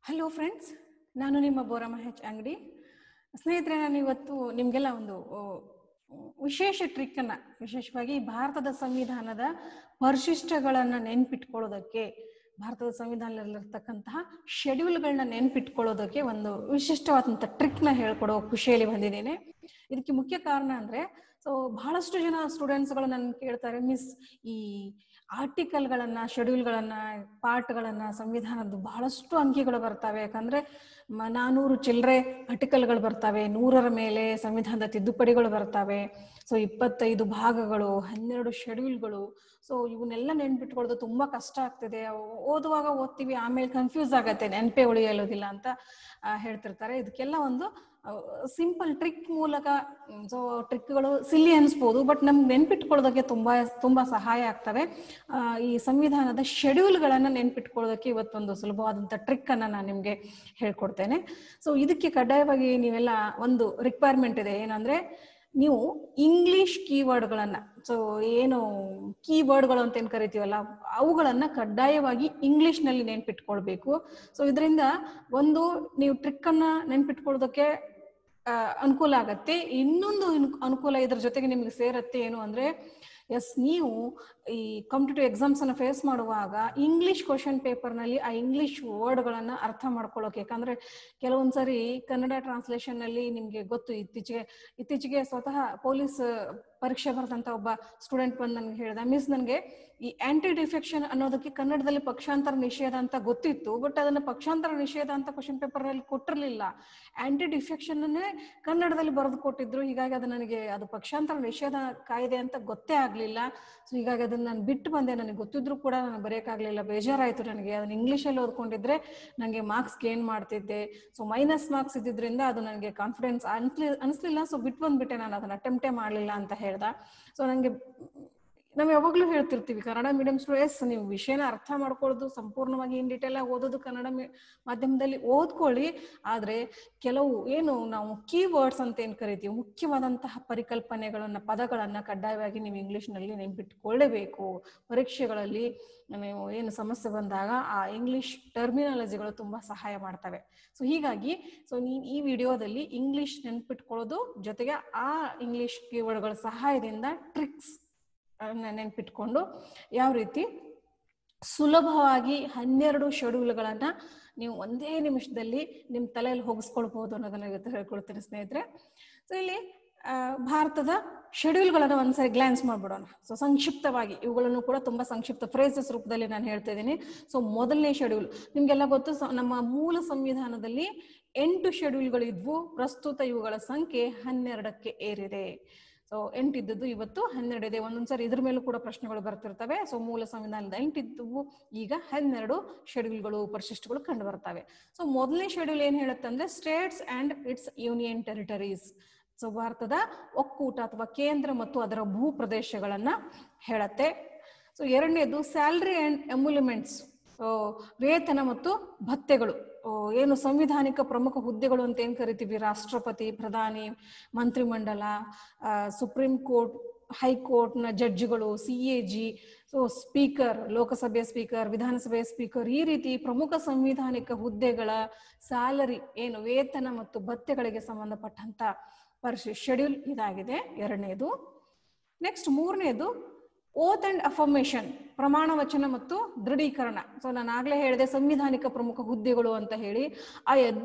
Hello friends, ನಾನು ನಿಮ್ಮ ಬೋರಮ್ಮ ಹೆಚ್ ಅಂಗಡಿ. ಸ್ನೇಹಿತರೆ, ನಾನು ಇವತ್ತು ನಿಮಗೆಲ್ಲ ಒಂದು ವಿಶೇಷ ಟ್ರಿಕ್ಕನ್ನು, ವಿಶೇಷವಾಗಿ ಭಾರತದ ಸಂವಿಧಾನದ ಪರಿಶಿಷ್ಟಗಳನ್ನು ನೆನ್ಪಿಟ್ಕೊಳ್ಳೋದಕ್ಕೆ, ಭಾರತದ ಸಂವಿಧಾನದಲ್ಲಿರ್ತಕ್ಕಂತಹ ಶೆಡ್ಯೂಲ್ಗಳನ್ನ ನೆನ್ಪಿಟ್ಕೊಳ್ಳೋದಕ್ಕೆ ಒಂದು ವಿಶಿಷ್ಟವಾದಂಥ ಟ್ರಿಕ್ನ ಹೇಳ್ಕೊಡೋ ಖುಷಿಯಲ್ಲಿ ಬಂದಿದ್ದೇನೆ. ಇದಕ್ಕೆ ಮುಖ್ಯ ಕಾರಣ ಅಂದರೆ, ಬಹಳಷ್ಟು ಜನ ಸ್ಟೂಡೆಂಟ್ಸ್ಗಳು ನನ್ನ ಕೇಳ್ತಾರೆ, ಮಿಸ್ ಈ ಆರ್ಟಿಕಲ್ಗಳನ್ನ, ಶೆಡ್ಯೂಲ್ಗಳನ್ನ, ಪಾರ್ಟ್ಗಳನ್ನ, ಸಂವಿಧಾನದ್ದು ಬಹಳಷ್ಟು ಅಂಕಿಗಳು ಬರ್ತವೆ. ಯಾಕಂದ್ರೆ 400 ಚಿಲ್ಲರೆ ಆರ್ಟಿಕಲ್ಗಳು ಬರ್ತವೆ, 100ರ ಮೇಲೆ ಸಂವಿಧಾನದ ತಿದ್ದುಪಡಿಗಳು ಬರ್ತವೆ. 25 ಭಾಗಗಳು, 12 ಶೆಡ್ಯೂಲ್ಗಳು. ಇವನ್ನೆಲ್ಲ ನೆನ್ಪಿಟ್ಕೊಳ್ಳೋದು ತುಂಬಾ ಕಷ್ಟ ಆಗ್ತದೆ. ಓದುವಾಗ ಓದ್ತೀವಿ, ಆಮೇಲೆ ಕನ್ಫ್ಯೂಸ್ ಆಗತ್ತೆ, ನೆನಪೇ ಉಳಿಯಲ್ಲೋದಿಲ್ಲ ಅಂತ ಹೇಳ್ತಿರ್ತಾರೆ. ಇದಕ್ಕೆಲ್ಲ ಒಂದು ಸಿಂಪಲ್ ಟ್ರಿಕ್ ಮೂಲಕ, ಟ್ರಿಕ್ಗಳು ಸಿಲ್ಲಿ ಅನಿಸ್ಬೋದು, ಬಟ್ ನಮ್ಗೆ ನೆನ್ಪಿಟ್ಕೊಳ್ಳೋದಕ್ಕೆ ತುಂಬಾ ಸಹಾಯ ಆಗ್ತವೆ. ಈ ಸಂವಿಧಾನದ ಶೆಡ್ಯೂಲ್ಗಳನ್ನು ನೆನ್ಪಿಟ್ಕೊಳ್ಳೋದಕ್ಕೆ ಇವತ್ತೊಂದು ಸುಲಭವಾದಂಥ ಟ್ರಿಕ್ ಅನ್ನ ನಾನು ನಿಮ್ಗೆ ಹೇಳ್ಕೊಡ್ತೇನೆ. ಇದಕ್ಕೆ ಕಡ್ಡಾಯವಾಗಿ ನೀವೆಲ್ಲ ಒಂದು ರಿಕ್ವೈರ್ಮೆಂಟ್ ಇದೆ. ಏನಂದ್ರೆ, ನೀವು ಇಂಗ್ಲಿಷ್ ಕೀವರ್ಡ್ಗಳನ್ನ, ಏನು ಕೀವರ್ಡ್ಗಳು ಅಂತ ಏನ್ ಕರಿತೀವಲ್ಲ, ಅವುಗಳನ್ನ ಕಡ್ಡಾಯವಾಗಿ ಇಂಗ್ಲಿಷ್ ನಲ್ಲಿ ನೆನ್ಪಿಟ್ಕೊಳ್ಬೇಕು. ಇದರಿಂದ ಒಂದು, ನೀವು ಟ್ರಿಕ್ ಅನ್ನ ನೆನ್ಪಿಟ್ಕೊಳ್ಳೋದಕ್ಕೆ ಅನುಕೂಲ ಆಗತ್ತೆ. ಇನ್ನೊಂದು ಅನುಕೂಲ ಇದ್ರ ಜೊತೆಗೆ ನಿಮ್ಗೆ ಸೇರತ್ತೆ. ಏನು ಅಂದ್ರೆ, ನೀವು ಈ ಕಾಂಪಿಟೇಟಿವ್ ಎಕ್ಸಾಮ್ಸ್ ಅನ್ನ ಫೇಸ್ ಮಾಡುವಾಗ ಇಂಗ್ಲಿಷ್ ಕ್ವಶನ್ ಪೇಪರ್ ನಲ್ಲಿ ಆ ಇಂಗ್ಲಿಷ್ ವರ್ಡ್ಗಳನ್ನ ಅರ್ಥ ಮಾಡ್ಕೊಳ್ಳೋಕೆ, ಯಾಕಂದ್ರೆ ಕೆಲವೊಂದ್ಸರಿ ಕನ್ನಡ ಟ್ರಾನ್ಸ್ಲೇಷನ್ ನಲ್ಲಿ ನಿಮ್ಗೆ ಗೊತ್ತು, ಇತ್ತೀಚೆಗೆ ಸ್ವತಃ ಪೊಲೀಸ್ ಪರೀಕ್ಷೆ ಬರೆದಂತ ಒಬ್ಬ ಸ್ಟೂಡೆಂಟ್ ಬಂದು ನನ್ಗೆ ಹೇಳ್ದ, ಮಿಸ್, ನನಗೆ ಈ ಆಂಟಿ ಡಿಫೆಕ್ಷನ್ ಅನ್ನೋದಕ್ಕೆ ಕನ್ನಡದಲ್ಲಿ ಪಕ್ಷಾಂತರ ನಿಷೇಧ ಅಂತ ಗೊತ್ತಿತ್ತು, ಬಟ್ ಅದನ್ನ ಪಕ್ಷಾಂತರ ನಿಷೇಧ ಅಂತ ಕ್ವಶನ್ ಪೇಪರ್ ನಲ್ಲಿ ಕೊಟ್ಟಿರ್ಲಿಲ್ಲ, ಆಂಟಿ ಡಿಫೆಕ್ಷನ್ ಅನ್ನೇ ಕನ್ನಡದಲ್ಲಿ ಬರೆದು ಕೊಟ್ಟಿದ್ರು. ಹೀಗಾಗಿ ಅದು ಪಕ್ಷಾಂತರ ನಿಷೇಧ ಕಾಯ್ದೆ ಅಂತ ಗೊತ್ತೇ ಆಗ್ಲಿಲ್ಲ. ಹೀಗಾಗಿ ಅದನ್ನ ನಾನು ಬಿಟ್ಟು ಬಂದೆ. ನನಗೆ ಗೊತ್ತಿದ್ರು ಕೂಡ ನಾನು ಬರೆಯಕ್ಕಾಗ್ಲಿಲ್ಲ, ಬೇಜಾರಾಯ್ತು ನನಗೆ. ಅದನ್ನ ಇಂಗ್ಲಿಷಲ್ಲಿ ಓದ್ಕೊಂಡಿದ್ರೆ ನನಗೆ ಮಾರ್ಕ್ಸ್ ಗೇನ್ ಮಾಡ್ತಿದ್ದೆ. ಮೈನಸ್ ಮಾರ್ಕ್ಸ್ ಇದ್ದಿದ್ರಿಂದ ಅದು ನನಗೆ ಕಾನ್ಫಿಡೆನ್ಸ್ ಅನಿಸ್ಲಿಲ್ಲ. ಬಿಟ್ಟು ಬಂದ್ಬಿಟ್ಟೆ, ನಾನು ಅದನ್ನ ಅಟೆಂಪ್ಟೇ ಮಾಡಲಿಲ್ಲ ಅಂತ ಹೇಳ್ದ. ನಾವು ಯಾವಾಗ್ಲೂ ಹೇಳ್ತಿರ್ತೀವಿ, ಕನ್ನಡ ಮೀಡಿಯಂ ಸ್ಟೂಡೆಂಟ್ಸ್, ನೀವು ವಿಷಯನ ಅರ್ಥ ಮಾಡ್ಕೊಳ್ಳೋದು, ಸಂಪೂರ್ಣವಾಗಿ ಇನ್ ಡೀಟೇಲ್ ಆಗಿ ಓದೋದು ಕನ್ನಡ ಮಾಧ್ಯಮದಲ್ಲಿ ಓದ್ಕೊಳ್ಳಿ. ಆದ್ರೆ ಕೆಲವು ನಾವು ಕೀವರ್ಡ್ಸ್ ಅಂತ ಏನ್ ಕರಿತೀವಿ, ಮುಖ್ಯವಾದಂತಹ ಪರಿಕಲ್ಪನೆಗಳನ್ನ, ಪದಗಳನ್ನ ಕಡ್ಡಾಯವಾಗಿ ನೀವು ಇಂಗ್ಲಿಷ್ ನಲ್ಲಿ ನೆನ್ಪಿಟ್ಕೊಳ್ಳೇಬೇಕು. ಪರೀಕ್ಷೆಗಳಲ್ಲಿ ನೀವು ಸಮಸ್ಯೆ ಬಂದಾಗ ಆ ಇಂಗ್ಲಿಷ್ ಟರ್ಮಿನಾಲಜಿಗಳು ತುಂಬಾ ಸಹಾಯ ಮಾಡ್ತವೆ. ಹೀಗಾಗಿ ನೀವು ಈ ವಿಡಿಯೋದಲ್ಲಿ ಇಂಗ್ಲಿಷ್ ನೆನ್ಪಿಟ್ಕೊಳ್ಳೋದು ಜೊತೆಗೆ ಆ ಇಂಗ್ಲಿಷ್ ಕೀವರ್ಡ್ಗಳ ಸಹಾಯದಿಂದ ಟ್ರಿಕ್ಸ್ ನೆನ್ಪಿಟ್ಕೊಂಡು ಯಾವ ರೀತಿ ಸುಲಭವಾಗಿ 12 ಶೆಡ್ಯೂಲ್ಗಳನ್ನ ನೀವು ಒಂದೇ ನಿಮಿಷದಲ್ಲಿ ನಿಮ್ಮ ತಲೆಯಲ್ಲಿ ಹೋಗಿಸ್ಕೊಳ್ಬಹುದು ಅನ್ನೋದನ್ನ ಇವತ್ತು ಹೇಳ್ಕೊಳ್ತೀನಿ ಸ್ನೇಹಿತರೆ. ಇಲ್ಲಿ ಭಾರತದ ಶೆಡ್ಯೂಲ್ಗಳನ್ನ ಒಂದ್ಸರಿ ಗ್ಲಾನ್ಸ್ ಮಾಡ್ಬಿಡೋಣ. ಸಂಕ್ಷಿಪ್ತವಾಗಿ ಇವುಗಳನ್ನು ಕೂಡ ತುಂಬಾ ಸಂಕ್ಷಿಪ್ತ ಫ್ರೇಸಸ್ ರೂಪದಲ್ಲಿ ನಾನು ಹೇಳ್ತಾ ಇದ್ದೀನಿ. ಮೊದಲನೇ ಶೆಡ್ಯೂಲ್ ನಿಮ್ಗೆಲ್ಲ ಗೊತ್ತು, ನಮ್ಮ ಮೂಲ ಸಂವಿಧಾನದಲ್ಲಿ 8 ಶೆಡ್ಯೂಲ್ಗಳಿದ್ವು. ಪ್ರಸ್ತುತ ಇವುಗಳ ಸಂಖ್ಯೆ 12ಕ್ಕೆ ಏರಿದೆ. 8 ಇದ್ದದ್ದು ಇವತ್ತು 12 ಇದೆ. ಒಂದೊಂದ್ಸರಿ ಇದ್ರ ಮೇಲೂ ಕೂಡ ಪ್ರಶ್ನೆಗಳು ಬರ್ತಿರ್ತವೆ. ಮೂಲ ಸಂವಿಧಾನದ 8 ಇದ್ದವು, ಈಗ 12 ಶೆಡ್ಯೂಲ್ಗಳು, ಪರಿಶಿಷ್ಟಗಳು ಕಂಡು ಬರ್ತವೆ. ಮೊದಲನೇ ಶೆಡ್ಯೂಲ್ ಏನ್ ಹೇಳುತ್ತೆ ಅಂದ್ರೆ, States and it's union territories. ಭಾರತದ ಒಕ್ಕೂಟ ಅಥವಾ ಕೇಂದ್ರ ಮತ್ತು ಅದರ ಭೂ ಪ್ರದೇಶಗಳನ್ನ ಹೇಳತ್ತೆ. ಎರಡನೇದು ಸ್ಯಾಲರಿ ಅಂಡ್ ಎಮ್ಯುಲಿಮೆಂಟ್ಸ್, ವೇತನ ಮತ್ತು ಭತ್ಯೆಗಳು. ಏನು ಸಂವಿಧಾನಿಕ ಪ್ರಮುಖ ಹುದ್ದೆಗಳು ಅಂತ ಏನ್ ಕರಿತೀವಿ, ರಾಷ್ಟ್ರಪತಿ, ಪ್ರಧಾನಿ, ಮಂತ್ರಿಮಂಡಲ, ಸುಪ್ರೀಂ ಕೋರ್ಟ್, ಹೈಕೋರ್ಟ್ ನ ಜಡ್ಜ್ಗಳು, CAG, ಸ್ಪೀಕರ್, ಲೋಕಸಭೆಯ ಸ್ಪೀಕರ್, ವಿಧಾನಸಭೆಯ ಸ್ಪೀಕರ್, ಈ ರೀತಿ ಪ್ರಮುಖ ಸಂವಿಧಾನಿಕ ಹುದ್ದೆಗಳ ಸ್ಯಾಲರಿ, ವೇತನ ಮತ್ತು ಭತ್ಯೆಗಳಿಗೆ ಸಂಬಂಧಪಟ್ಟಂತ ಶೆಡ್ಯೂಲ್ ಇದಾಗಿದೆ, ಎರಡನೇದು. ನೆಕ್ಸ್ಟ್ ಮೂರನೇದು ಓತ್ ಅಂಡ್ ಅಫರ್ಮೇಶನ್, ಪ್ರಮಾಣ ವಚನ ಮತ್ತು ದೃಢೀಕರಣ. ನಾನು ಆಗ್ಲೇ ಹೇಳಿದೆ ಸಂವಿಧಾನಿಕ ಪ್ರಮುಖ ಹುದ್ದೆಗಳು ಅಂತ ಹೇಳಿ. ಆ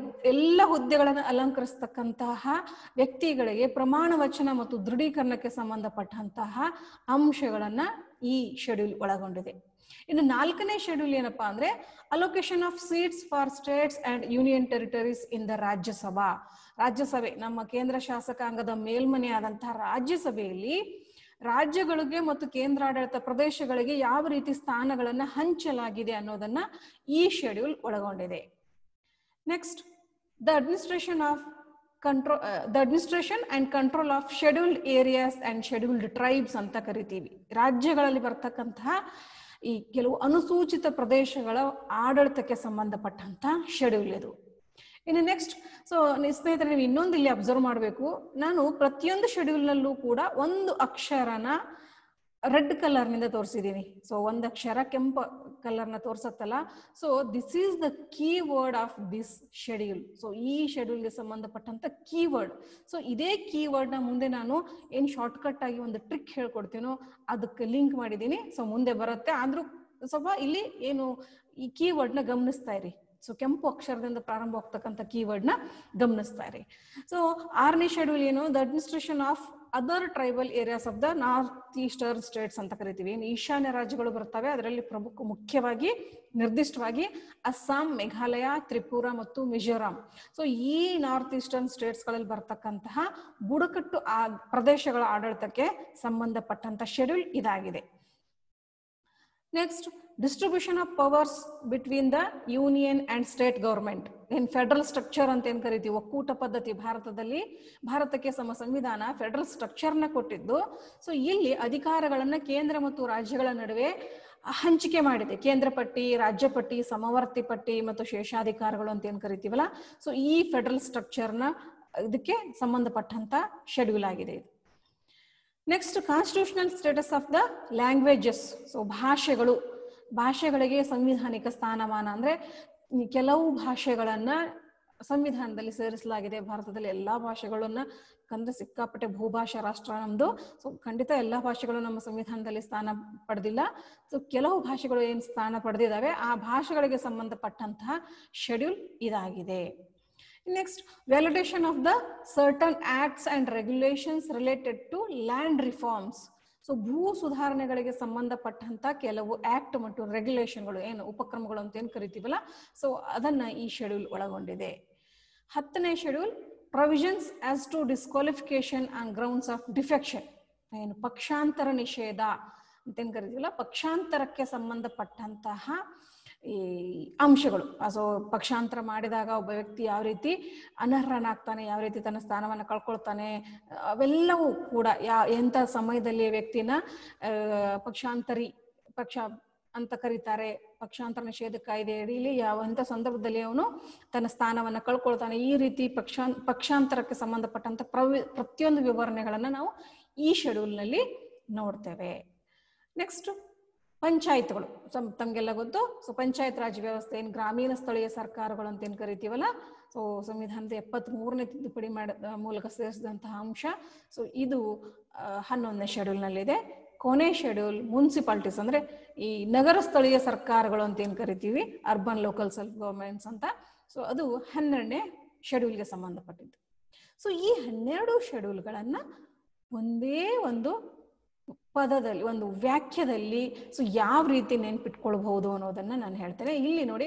ಎಲ್ಲ ಹುದ್ದೆಗಳನ್ನು ಅಲಂಕರಿಸತಕ್ಕಂತಹ ವ್ಯಕ್ತಿಗಳಿಗೆ ಪ್ರಮಾಣ ವಚನ ಮತ್ತು ದೃಢೀಕರಣಕ್ಕೆ ಸಂಬಂಧಪಟ್ಟಂತಹ ಅಂಶಗಳನ್ನ ಈ ಶೆಡ್ಯೂಲ್ ಒಳಗೊಂಡಿದೆ. ಇನ್ನು ನಾಲ್ಕನೇ ಶೆಡ್ಯೂಲ್ ಏನಪ್ಪಾ ಅಂದ್ರೆ, allocation of seats for States and union territories in the Rajya Sabha. ರಾಜ್ಯಸಭೆ, ನಮ್ಮ ಕೇಂದ್ರ ಶಾಸಕಾಂಗದ ಮೇಲ್ಮನೆ ಆದಂತಹ ರಾಜ್ಯಸಭೆಯಲ್ಲಿ ರಾಜ್ಯಗಳಿಗೆ ಮತ್ತು ಕೇಂದ್ರಾಡಳಿತ ಪ್ರದೇಶಗಳಿಗೆ ಯಾವ ರೀತಿ ಸ್ಥಾನಗಳನ್ನ ಹಂಚಲಾಗಿದೆ ಅನ್ನೋದನ್ನ ಈ ಶೆಡ್ಯೂಲ್ ಒಳಗೊಂಡಿದೆ. Next, the administration and control of scheduled areas and scheduled tribes ಅಂತ ಕರಿತೀವಿ. ರಾಜ್ಯಗಳಲ್ಲಿ ಬರ್ತಕ್ಕಂತಹ ಈ ಕೆಲವು ಅನುಸೂಚಿತ ಪ್ರದೇಶಗಳ ಆಡಳಿತಕ್ಕೆ ಸಂಬಂಧಪಟ್ಟಂತ ಶೆಡ್ಯೂಲ್ ಇದು. ಇನ್ನು ನೆಕ್ಸ್ಟ್, ಸ್ನೇಹಿತರೆ, ನೀವು ಇನ್ನೊಂದು ಇಲ್ಲಿ ಅಬ್ಸರ್ವ್ ಮಾಡಬೇಕು. ನಾನು ಪ್ರತಿಯೊಂದು ಶೆಡ್ಯೂಲ್ನಲ್ಲೂ ಕೂಡ ಒಂದು ಅಕ್ಷರನ ರೆಡ್ ಕಲರ್ ನಿಂದ ತೋರಿಸಿದ್ದೀನಿ. ಒಂದು ಅಕ್ಷರ ಕಲರ್ನ ತೋರ್ಸತ್ತಲ್ಲ. So this is the keyword of this schedule. So ಈ ಶೆಡ್ಯೂಲ್ಗೆ ಸಂಬಂಧಪಟ್ಟಂತ ಕೀವರ್ಡ್. ಸೊ ಇದೇ ಕೀವರ್ಡ್ನ ಮುಂದೆ ನಾನು ಏನು ಶಾರ್ಟ್ಕಟ್ ಆಗಿ ಒಂದು ಟ್ರಿಕ್ ಹೇಳ್ಕೊಡ್ತೀನೋ ಅದಕ್ಕೆ ಲಿಂಕ್ ಮಾಡಿದ್ದೀನಿ. ಸೊ ಮುಂದೆ ಬರುತ್ತೆ. ಆದ್ರೂ ಸ್ವಲ್ಪ ಇಲ್ಲಿ ಏನು ಈ ಕೀವರ್ಡ್ನ ಗಮನಿಸ್ತಾ ಇರಿ. ಸೊ ಕೆಂಪು ಅಕ್ಷರದಿಂದ ಪ್ರಾರಂಭ ಆಗ್ತಕ್ಕಂಥ ಕೀವರ್ಡ್ನ ಗಮನಿಸ್ತಾ ಇರಿ. ಸೊ 6ನೇ ಶೆಡ್ಯೂಲ್ ಏನು, the administration of other tribal areas of the north eastern States ಅಂತ ಕರಿತೀವಿ. ಏನು ಈಶಾನ್ಯ ರಾಜ್ಯಗಳು ಬರ್ತವೆ, ಅದರಲ್ಲಿ ಮುಖ್ಯವಾಗಿ ನಿರ್ದಿಷ್ಟವಾಗಿ ಅಸ್ಸಾಂ, ಮೇಘಾಲಯ, ತ್ರಿಪುರ ಮತ್ತು ಮಿಜೋರಾಂ. ಸೊ ಈ ನಾರ್ತ್ ಈಸ್ಟರ್ನ್ ಸ್ಟೇಟ್ಸ್ ಗಳಲ್ಲಿ ಬರ್ತಕ್ಕಂತಹ ಬುಡಕಟ್ಟು ಪ್ರದೇಶಗಳ ಆಡಳಿತಕ್ಕೆ ಸಂಬಂಧಪಟ್ಟಂತ ಶೆಡ್ಯೂಲ್ ಇದಾಗಿದೆ. Next, distribution of powers between the union and state government. ಏನ್ ಫೆಡರಲ್ ಸ್ಟ್ರಕ್ಚರ್ ಅಂತ ಏನ್ ಕರಿತೀವಿ, ಒಕ್ಕೂಟ ಪದ್ಧತಿ. ಭಾರತಕ್ಕೆ ಸಂವಿಧಾನ ಫೆಡರಲ್ ಸ್ಟ್ರಕ್ಚರ್ನ ಕೊಟ್ಟಿದ್ದು. ಸೊ ಇಲ್ಲಿ ಅಧಿಕಾರಗಳನ್ನ ಕೇಂದ್ರ ಮತ್ತು ರಾಜ್ಯಗಳ ನಡುವೆ ಹಂಚಿಕೆ ಮಾಡಿದೆ. ಕೇಂದ್ರ ಪಟ್ಟಿ, ರಾಜ್ಯ ಪಟ್ಟಿ, ಸಮವರ್ತಿ ಪಟ್ಟಿ ಮತ್ತು ಶೇಷಾಧಿಕಾರಗಳು ಅಂತ ಏನ್ ಕರಿತೀವಲ್ಲ. ಸೊ ಈ ಫೆಡರಲ್ ಸ್ಟ್ರಕ್ಚರ್ನ ಇದಕ್ಕೆ ಸಂಬಂಧಪಟ್ಟಂತ ಶೆಡ್ಯೂಲ್ ಆಗಿದೆ ಇದು. Next, constitutional status of the languages. So ಭಾಷೆಗಳಿಗೆ ಸಂವಿಧಾನಿಕ ಸ್ಥಾನಮಾನ. ಅಂದ್ರೆ ಕೆಲವು ಭಾಷೆಗಳನ್ನ ಸಂವಿಧಾನದಲ್ಲಿ ಸೇರಿಸಲಾಗಿದೆ. ಭಾರತದಲ್ಲಿ ಎಲ್ಲಾ ಭಾಷೆಗಳನ್ನ ಕಂದ್ರೆ ಸಿಕ್ಕಾಪಟ್ಟೆ ಭೂಭಾಷಾ ರಾಷ್ಟ್ರ ನಮ್ದು. ಸೊ ಖಂಡಿತ ಎಲ್ಲಾ ಭಾಷೆಗಳು ನಮ್ಮ ಸಂವಿಧಾನದಲ್ಲಿ ಸ್ಥಾನ ಪಡೆದಿಲ್ಲ. ಸೊ ಕೆಲವು ಭಾಷೆಗಳು ಏನ್ ಸ್ಥಾನ ಪಡೆದಿದ್ದಾವೆ ಆ ಭಾಷೆಗಳಿಗೆ ಸಂಬಂಧಪಟ್ಟಂತಹ ಶೆಡ್ಯೂಲ್ ಇದಾಗಿದೆ. Next, validation of the certain acts and regulations related to land reforms. So ಭೂ ಸುಧಾರಣೆಗಳಿಗೆ ಸಂಬಂಧಪಟ್ಟಂತ ಕೆಲವು ಆಕ್ಟ್ ಮತ್ತು ರೆಗ್ಯುಲೇಷನ್ಗಳು, ಏನು ಉಪಕ್ರಮಗಳು ಅಂತ ಏನ್ ಕರಿತೀವಲ್ಲ, ಸೊ ಅದನ್ನ ಈ ಶೆಡ್ಯೂಲ್ ಒಳಗೊಂಡಿದೆ. 10ನೇ schedule, provisions as to disqualification on grounds of defection. ಏನು ಪಕ್ಷಾಂತರ ನಿಷೇಧ ಅಂತೇನ್ ಕರಿತೀವಲ್ಲ, ಪಕ್ಷಾಂತರಕ್ಕೆ ಸಂಬಂಧಪಟ್ಟಂತಹ ಈ ಅಂಶಗಳು. ಸೊ ಪಕ್ಷಾಂತರ ಮಾಡಿದಾಗ ಒಬ್ಬ ವ್ಯಕ್ತಿ ಯಾವ ರೀತಿ ಅನರ್ಹನಾಗ್ತಾನೆ, ಯಾವ ರೀತಿ ತನ್ನ ಸ್ಥಾನವನ್ನು ಕಳ್ಕೊಳ್ತಾನೆ, ಅವೆಲ್ಲವೂ ಕೂಡ ಎಂಥ ಸಮಯದಲ್ಲಿ ವ್ಯಕ್ತಿನ ಪಕ್ಷ ಅಂತ ಕರೀತಾರೆ. ಪಕ್ಷಾಂತರ ನಿಷೇಧ ಕಾಯ್ದೆ ಅಡಿಯಲ್ಲಿ ಎಂಥ ಸಂದರ್ಭದಲ್ಲಿ ಅವನು ತನ್ನ ಸ್ಥಾನವನ್ನು ಕಳ್ಕೊಳ್ತಾನೆ, ಈ ರೀತಿ ಪಕ್ಷಾಂತರಕ್ಕೆ ಸಂಬಂಧಪಟ್ಟಂತ ಪ್ರತಿಯೊಂದು ವಿವರಣೆಗಳನ್ನ ನಾವು ಈ ಶೆಡ್ಯೂಲ್ನಲ್ಲಿ ನೋಡ್ತೇವೆ. ನೆಕ್ಸ್ಟ್, ಪಂಚಾಯತ್ಗಳು. ತಮ್ಗೆಲ್ಲ ಗೊತ್ತು. ಸೊ ಪಂಚಾಯತ್ ರಾಜ್ ವ್ಯವಸ್ಥೆ, ಏನು ಗ್ರಾಮೀಣ ಸ್ಥಳೀಯ ಸರ್ಕಾರಗಳು ಅಂತ ಏನ್ ಕರಿತೀವಲ್ಲ, ಸೊ ಸಂವಿಧಾನದ 73ನೇ ತಿದ್ದುಪಡಿ ಮೂಲಕ ಸೇರಿಸಿದಂತಹ ಅಂಶ. ಸೊ ಇದು 11ನೇ ಶೆಡ್ಯೂಲ್ ನಲ್ಲಿದೆ. ಕೊನೆ ಶೆಡ್ಯೂಲ್ ಮುನ್ಸಿಪಾಲಿಟೀಸ್, ಅಂದ್ರೆ ಈ ನಗರ ಸ್ಥಳೀಯ ಸರ್ಕಾರಗಳು ಅಂತ ಏನ್ ಕರಿತೀವಿ, ಅರ್ಬನ್ ಲೋಕಲ್ ಸೆಲ್ಫ್ ಗವರ್ಮೆಂಟ್ಸ್ ಅಂತ. ಸೊ ಅದು 12ನೇ ಶೆಡ್ಯೂಲ್ಗೆ ಸಂಬಂಧಪಟ್ಟಿದ್ದು. ಸೊ ಈ 12 ಶೆಡ್ಯೂಲ್ಗಳನ್ನ ಒಂದೇ ಒಂದು ಪದದಲ್ಲಿ, ಒಂದು ವಾಕ್ಯದಲ್ಲಿ ಸೊ ಯಾವ ರೀತಿ ನೆನ್ಪಿಟ್ಕೊಳ್ಬಹುದು ಅನ್ನೋದನ್ನ ನಾನು ಹೇಳ್ತೇನೆ. ಇಲ್ಲಿ ನೋಡಿ,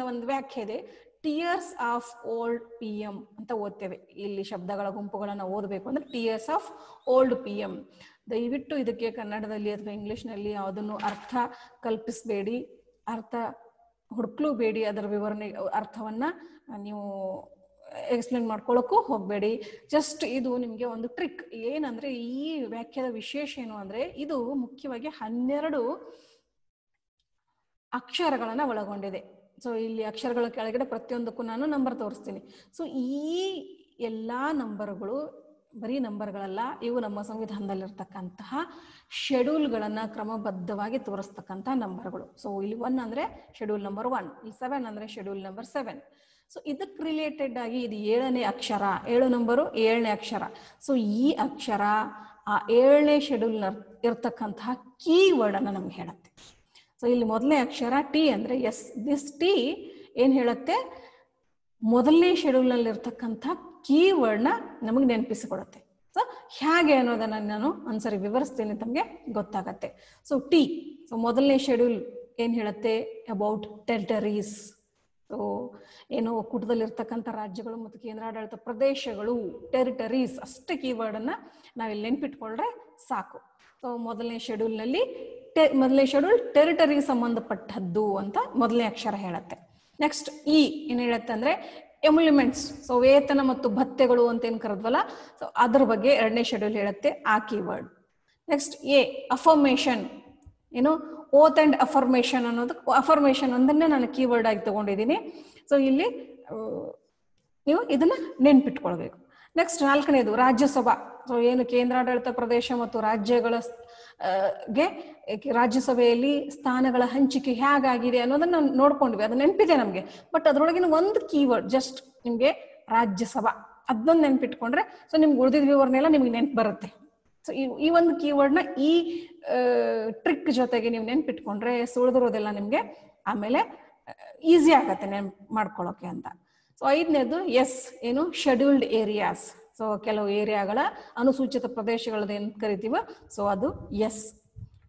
ಒಂದು ವ್ಯಾಖ್ಯೆ ಇದೆ. ಟಿಯರ್ಸ್ ಆಫ್ ಓಲ್ಡ್ PM ಅಂತ ಓದ್ತೇವೆ. ಇಲ್ಲಿ ಶಬ್ದಗಳ ಗುಂಪುಗಳನ್ನ ಓದಬೇಕು ಅಂದ್ರೆ ಟಿಯರ್ಸ್ ಆಫ್ ಓಲ್ಡ್ PM. ದಯವಿಟ್ಟು ಇದಕ್ಕೆ ಕನ್ನಡದಲ್ಲಿ ಅಥವಾ ಇಂಗ್ಲಿಷ್ನಲ್ಲಿ ಯಾವುದನ್ನು ಅರ್ಥ ಕಲ್ಪಿಸಬೇಡಿ, ಅರ್ಥ ಹುಡುಕ್ಲೂಬೇಡಿ. ಅದರ ವಿವರಣೆ ಅರ್ಥವನ್ನ ನೀವು ಎಕ್ಸ್ಪ್ಲೇನ್ ಮಾಡ್ಕೊಳ್ಳೋಕ್ಕೂ ಹೋಗ್ಬೇಡಿ. ಜಸ್ಟ್ ಇದು ನಿಮ್ಗೆ ಒಂದು ಟ್ರಿಕ್. ಏನಂದ್ರೆ ಈ ವ್ಯಾಖ್ಯಾದ ವಿಶೇಷ ಏನು ಅಂದ್ರೆ ಇದು ಮುಖ್ಯವಾಗಿ 12 ಅಕ್ಷರಗಳನ್ನ ಒಳಗೊಂಡಿದೆ. ಸೊ ಇಲ್ಲಿ ಅಕ್ಷರಗಳ ಕೆಳಗಡೆ ಪ್ರತಿಯೊಂದಕ್ಕೂ ನಾನು ನಂಬರ್ ತೋರಿಸ್ತೀನಿ. ಸೊ ಈ ಎಲ್ಲಾ ನಂಬರ್ಗಳು ಬರೀ ನಂಬರ್ಗಳಲ್ಲ, ಇವು ನಮ್ಮ ಸಂವಿಧಾನದಲ್ಲಿರ್ತಕ್ಕಂತಹ ಶೆಡ್ಯೂಲ್ಗಳನ್ನ ಕ್ರಮಬದ್ಧವಾಗಿ ತೋರಿಸ್ತಕ್ಕಂಥ ನಂಬರ್ಗಳು. ಸೊ ಇಲ್ಲಿ 1 ಅಂದ್ರೆ ಶೆಡ್ಯೂಲ್ ನಂಬರ್ 1, ಇಲ್ಲಿ 7 ಅಂದ್ರೆ ಶೆಡ್ಯೂಲ್ ನಂಬರ್ 7. ಸೊ ಇದಕ್ಕೆ ರಿಲೇಟೆಡ್ ಆಗಿ ಇದು 7ನೇ ಅಕ್ಷರ, 7 ನಂಬರು 7ನೇ ಅಕ್ಷರ. ಸೊ ಈ ಅಕ್ಷರ ಆ 7ನೇ ಶೆಡ್ಯೂಲ್ ಇರ್ತಕ್ಕಂತಹ ಕೀವರ್ಡ್ ಅನ್ನ ನಮ್ಗೆ ಹೇಳುತ್ತೆ. ಸೊ ಇಲ್ಲಿ ಮೊದಲನೇ ಅಕ್ಷರ ಟಿ ಅಂದ್ರೆ ಎಸ್. ದಿಸ್ ಟಿ ಏನ್ ಹೇಳುತ್ತೆ, ಮೊದಲನೇ ಶೆಡ್ಯೂಲ್ ನಲ್ಲಿ ಇರ್ತಕ್ಕಂಥ ಕೀವರ್ಡ್ ನ ನಮಗೆ ನೆನಪಿಸಿಕೊಡುತ್ತೆ. ಸೊ ಹೇಗೆ ಅನ್ನೋದನ್ನ ನಾನು ಒಂದ್ಸರಿ ವಿವರಿಸ್ತೀನಿ, ತಮಗೆ ಗೊತ್ತಾಗತ್ತೆ. ಸೊ ಟಿ, ಸೊ ಮೊದಲನೇ ಶೆಡ್ಯೂಲ್ ಏನ್ ಹೇಳುತ್ತೆ, ಅಬೌಟ್ ಟೆರಿಟರೀಸ್. ಸೊ ಏನು ಒಕ್ಕೂಟದಲ್ಲಿರ್ತಕ್ಕಂಥ ರಾಜ್ಯಗಳು ಮತ್ತು ಕೇಂದ್ರಾಡಳಿತ ಪ್ರದೇಶಗಳು, ಟೆರಿಟರೀಸ್, ಅಷ್ಟೇ ಕೀವರ್ಡ್ ಅನ್ನ ನಾವಿಲ್ಲಿ ನೆನ್ಪಿಟ್ಕೊಂಡ್ರೆ ಸಾಕು. ಸೊ ಮೊದಲನೇ ಶೆಡ್ಯೂಲ್ ಟೆರಿಟರಿ ಸಂಬಂಧಪಟ್ಟದ್ದು ಅಂತ ಮೊದಲನೇ ಅಕ್ಷರ ಹೇಳುತ್ತೆ. ನೆಕ್ಸ್ಟ್ ಇ ಏನ್ ಹೇಳುತ್ತೆ ಅಂದ್ರೆ ಎಮ್ಯುಲಿಮೆಂಟ್ಸ್. ಸೊ ವೇತನ ಮತ್ತು ಭತ್ಯೆಗಳು ಅಂತ ಏನ್ ಕರೆದ್ವಲ್ಲ, ಸೊ ಅದ್ರ ಬಗ್ಗೆ 2ನೇ ಶೆಡ್ಯೂಲ್ ಹೇಳುತ್ತೆ, ಆ ಕೀವರ್ಡ್. Next A affirmation. ಏನು ಓತ್ ಅಂಡ್ ಅಫರ್ಮೇಶನ್ ಅನ್ನೋದು, ಅಫರ್ಮೇಶನ್ ಒಂದನ್ನೇ ನಾನು ಕೀವರ್ಡ್ ಆಗಿ ತಗೊಂಡಿದ್ದೀನಿ. ಸೊ ಇಲ್ಲಿ ನೀವು ಇದನ್ನ ನೆನ್ಪಿಟ್ಕೊಳ್ಬೇಕು. ನೆಕ್ಸ್ಟ್ 4ನೇದು ರಾಜ್ಯಸಭಾ. ಸೊ ಏನು ಕೇಂದ್ರಾಡಳಿತ ಪ್ರದೇಶ ಮತ್ತು ರಾಜ್ಯಗಳ ಗೆ ರಾಜ್ಯಸಭೆಯಲ್ಲಿ ಸ್ಥಾನಗಳ ಹಂಚಿಕೆ ಹೇಗಾಗಿದೆ ಅನ್ನೋದನ್ನ ನಾವು ನೋಡ್ಕೊಂಡ್ವಿ, ಅದು ನೆನಪಿದೆ ನಮ್ಗೆ. ಬಟ್ ಅದ್ರೊಳಗಿನ ಒಂದು ಕೀವರ್ಡ್ ಜಸ್ಟ್ ನಿಮ್ಗೆ ರಾಜ್ಯಸಭಾ, ಅದನ್ನೊಂದು ನೆನ್ಪಿಟ್ಕೊಂಡ್ರೆ ಸೊ ನಿಮ್ಗೆ ಉಳಿದಿದ ವಿವರಣೆ ಎಲ್ಲ ನಿಮ್ಗೆ ನೆನ್ಪು ಬರುತ್ತೆ. ಸೊ ಈ ಒಂದು ಕೀವರ್ಡ್ನ ಈ ಟ್ರಿಕ್ ಜೊತೆಗೆ ನೀವು ನೆನ್ಪಿಟ್ಕೊಂಡ್ರೆ ಉಳಿದಿರೋದೆಲ್ಲ ನಿಮ್ಗೆ ಆಮೇಲೆ ಈಸಿ ಆಗತ್ತೆ ಮಾಡ್ಕೊಳ್ಳೋಕೆ ಅಂತ. ಸೊ 5ನೇದು ಎಸ್, ಏನು ಶೆಡ್ಯೂಲ್ಡ್ ಏರಿಯಾಸ್. ಸೊ ಕೆಲವು ಏರಿಯಾಗಳ ಅನುಸೂಚಿತ ಪ್ರದೇಶಗಳದ್ದು ಏನು ಕರಿತೀವ, ಸೊ ಅದು ಎಸ್.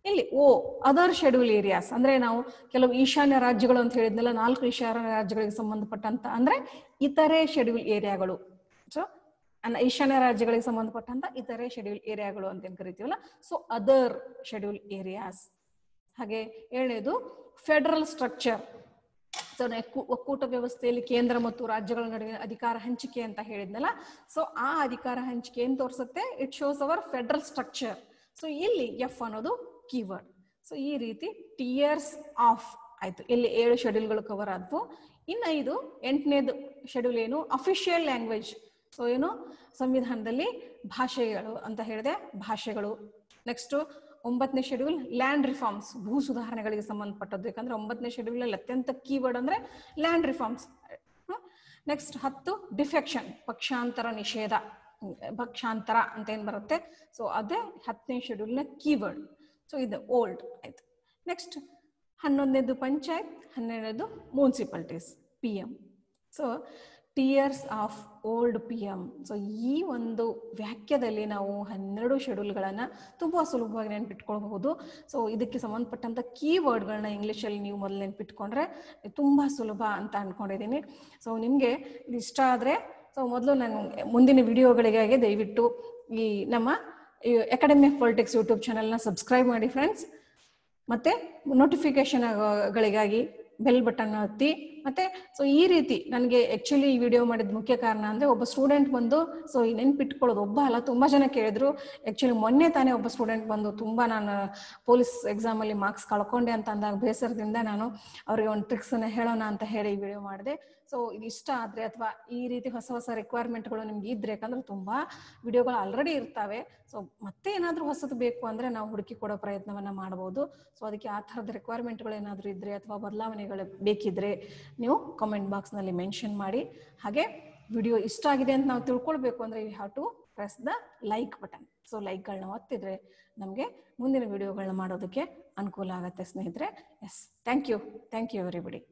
ಇಲ್ಲಿ ಓ ಅದರ್ ಶೆಡ್ಯೂಲ್ ಏರಿಯಾಸ್ ಅಂದ್ರೆ ನಾವು ಕೆಲವು ಈಶಾನ್ಯ ರಾಜ್ಯಗಳು ಅಂತ ಹೇಳಿದ್ನಲ್ಲ, 4 ಈಶಾನ್ಯ ರಾಜ್ಯಗಳಿಗೆ ಸಂಬಂಧಪಟ್ಟಂತ ಅಂದ್ರೆ ಇತರೆ ಶೆಡ್ಯೂಲ್ ಏರಿಯಾಗಳು. ಸೊ ಈಶಾನ್ಯ ರಾಜ್ಯಗಳಿಗೆ ಸಂಬಂಧಪಟ್ಟಂತ ಇತರೆ ಶೆಡ್ಯೂಲ್ ಏರಿಯಾಗಳು ಅಂತ ಏನ್ ಕರಿತೀವಲ್ಲ, ಸೊ ಅದರ್ ಶೆಡ್ಯೂಲ್ ಏರಿಯಾಸ್. ಹಾಗೆ 7ನೇದು ಫೆಡರಲ್ ಸ್ಟ್ರಕ್ಚರ್. ಸೊ ಒಕ್ಕೂಟ ವ್ಯವಸ್ಥೆಯಲ್ಲಿ ಕೇಂದ್ರ ಮತ್ತು ರಾಜ್ಯಗಳ ನಡುವಿನ ಅಧಿಕಾರ ಹಂಚಿಕೆ ಅಂತ ಹೇಳಿದ್ನಲ್ಲ, ಸೊ ಆ ಅಧಿಕಾರ ಹಂಚಿಕೆ ಏನ್ ತೋರಿಸುತ್ತೆ, it shows our federal structure. So ಇಲ್ಲಿ ಎಫ್ ಅನ್ನೋದು ಕೀವರ್ಡ್. ಸೊ ಈ ರೀತಿ ಟಿಯರ್ಸ್ ಆಫ್ ಆಯ್ತು. ಇಲ್ಲಿ 7 ಶೆಡ್ಯೂಲ್ಗಳು ಕವರ್ ಆದ್ವು. ಇನ್ನು 8ನೇದು ಶೆಡ್ಯೂಲ್ ಏನು, ಅಫಿಷಿಯಲ್ ಲ್ಯಾಂಗ್ವೇಜ್. ಸೊ ಏನು ಸಂವಿಧಾನದಲ್ಲಿ ಭಾಷೆಗಳು ಅಂತ ಹೇಳಿದೆ, ಭಾಷೆಗಳು. ನೆಕ್ಸ್ಟ್ 9ನೇ ಶೆಡ್ಯೂಲ್ ಲ್ಯಾಂಡ್ ರಿಫಾರ್ಮ್ಸ್, ಭೂ ಸುಧಾರಣೆಗಳಿಗೆ ಸಂಬಂಧಪಟ್ಟದ್ದು. ಯಾಕಂದ್ರೆ 9ನೇ ಶೆಡ್ಯೂಲ್ ಅಲ್ಲಿ ಅತ್ಯಂತ ಕೀವರ್ಡ್ ಅಂದ್ರೆ ಲ್ಯಾಂಡ್ ರಿಫಾರ್ಮ್ಸ್. ನೆಕ್ಸ್ಟ್ 10 ಡಿಫೆಕ್ಷನ್, ಪಕ್ಷಾಂತರ ನಿಷೇಧ, ಪಕ್ಷಾಂತರ ಅಂತ ಏನ್ ಬರುತ್ತೆ, ಸೊ ಅದೇ 10ನೇ ಶೆಡ್ಯೂಲ್ ನ ಕೀವರ್ಡ್. ಸೊ ಇದು ಓಲ್ಡ್ ಆಯ್ತು. ನೆಕ್ಸ್ಟ್ 11ನೇದು ಪಂಚಾಯತ್, 12ನೇದು municipalities, PM. So tiers of old PM. So ಈ ಒಂದು ವಾಕ್ಯದಲ್ಲಿ ನಾವು 12 ಶೆಡ್ಯೂಲ್ಗಳನ್ನ ತುಂಬಾ ಸುಲಭವಾಗಿ ನೆನ್ಪಿಟ್ಕೊಳ್ಬಹುದು. ಸೊ ಇದಕ್ಕೆ ಸಂಬಂಧಪಟ್ಟಂತ ಕೀವರ್ಡ್ಗಳನ್ನ ಇಂಗ್ಲಿಷಲ್ಲಿ ನೀವು ಮೊದಲು ನೆನ್ಪಿಟ್ಕೊಂಡ್ರೆ ತುಂಬಾ ಸುಲಭ ಅಂತ ಅನ್ಕೊಂಡಿದ್ದೀನಿ. ಸೊ ನಿಮ್ಗೆ ಇದು ಇಷ್ಟ ಆದ್ರೆ ಸೊ ಮೊದಲು ನಾನು ಮುಂದಿನ ವಿಡಿಯೋಗಳಿಗಾಗಿ ದಯವಿಟ್ಟು ಈ ನಮ್ಮ ಅಕಾಡೆಮಿ ಆಫ್ ಪೊಲಿಟಿಕ್ಸ್ ಯೂಟ್ಯೂಬ್ ಚಾನೆಲ್ನ ಸಬ್ಸ್ಕ್ರೈಬ್ ಮಾಡಿ ಫ್ರೆಂಡ್ಸ್. ಮತ್ತೆ ನೋಟಿಫಿಕೇಶನ್ಗಳಿಗಾಗಿ ಬೆಲ್ ಬಟನ್ ಒತ್ತಿ. ಮತ್ತೆ ಸೊ ಈ ರೀತಿ ನನಗೆ ಆಕ್ಚುಲಿ ಈ ವಿಡಿಯೋ ಮಾಡಿದ ಮುಖ್ಯ ಕಾರಣ ಅಂದ್ರೆ ಒಬ್ಬ ಸ್ಟೂಡೆಂಟ್ ಬಂದು ಸೊ ಈ ನೆನ್ಪಿಟ್ಕೊಳ್ಳೋದು, ಒಬ್ಬ ಅಲ್ಲ ತುಂಬಾ ಜನ ಕೇಳಿದ್ರು. ಆಕ್ಚುಲಿ ಮೊನ್ನೆ ತಾನೇ ಒಬ್ಬ ಸ್ಟೂಡೆಂಟ್ ಬಂದು ತುಂಬಾ ನಾನು ಪೊಲೀಸ್ ಎಕ್ಸಾಮ್ ಅಲ್ಲಿ ಮಾರ್ಕ್ಸ್ ಕಳ್ಕೊಂಡೆ ಅಂತ ಅಂದಾಗ ಬೇಸರದಿಂದ ನಾನು ಅವ್ರಿಗೆ ಒಂದು ಟ್ರಿಕ್ಸ್ ಅನ್ನ ಹೇಳೋಣ ಅಂತ ಹೇಳಿ ಈ ವಿಡಿಯೋ ಮಾಡಿದೆ. ಸೊ ಇದು ಇಷ್ಟ ಆದ್ರೆ ಅಥವಾ ಈ ರೀತಿ ಹೊಸ ಹೊಸ ರಿಕ್ವೈರ್ಮೆಂಟ್ಗಳು ನಿಮ್ಗೆ ಇದ್ರೆ, ಯಾಕಂದ್ರೆ ತುಂಬಾ ವಿಡಿಯೋಗಳು ಆಲ್ರೆಡಿ ಇರ್ತಾವೆ. ಸೊ ಮತ್ತೆ ಏನಾದ್ರೂ ಹೊಸದು ಬೇಕು ಅಂದ್ರೆ ನಾವು ಹುಡುಕಿ ಕೊಡೋ ಪ್ರಯತ್ನವನ್ನ ಮಾಡಬಹುದು. ಸೊ ಅದಕ್ಕೆ ಆ ಥರದ ರಿಕ್ವೈರ್ಮೆಂಟ್ಗಳು ಏನಾದ್ರೂ ಇದ್ರೆ ಅಥವಾ ಬದಲಾವಣೆಗಳು ಬೇಕಿದ್ರೆ ನೀವು ಕಾಮೆಂಟ್ ಬಾಕ್ಸ್ ನಲ್ಲಿ ಮೆನ್ಷನ್ ಮಾಡಿ. ಹಾಗೆ ವಿಡಿಯೋ ಇಷ್ಟ ಆಗಿದೆ ಅಂತ ನಾವು ತಿಳ್ಕೊಳ್ಬೇಕು ಅಂದ್ರೆ you have to press the like button. So ಲೈಕ್ಗಳನ್ನ ಒತ್ತಿದ್ರೆ ನಮಗೆ ಮುಂದಿನ ವಿಡಿಯೋಗಳನ್ನ ಮಾಡೋದಕ್ಕೆ ಅನುಕೂಲ ಆಗುತ್ತೆ ಸ್ನೇಹಿತರೆ. Yes, thank you everybody.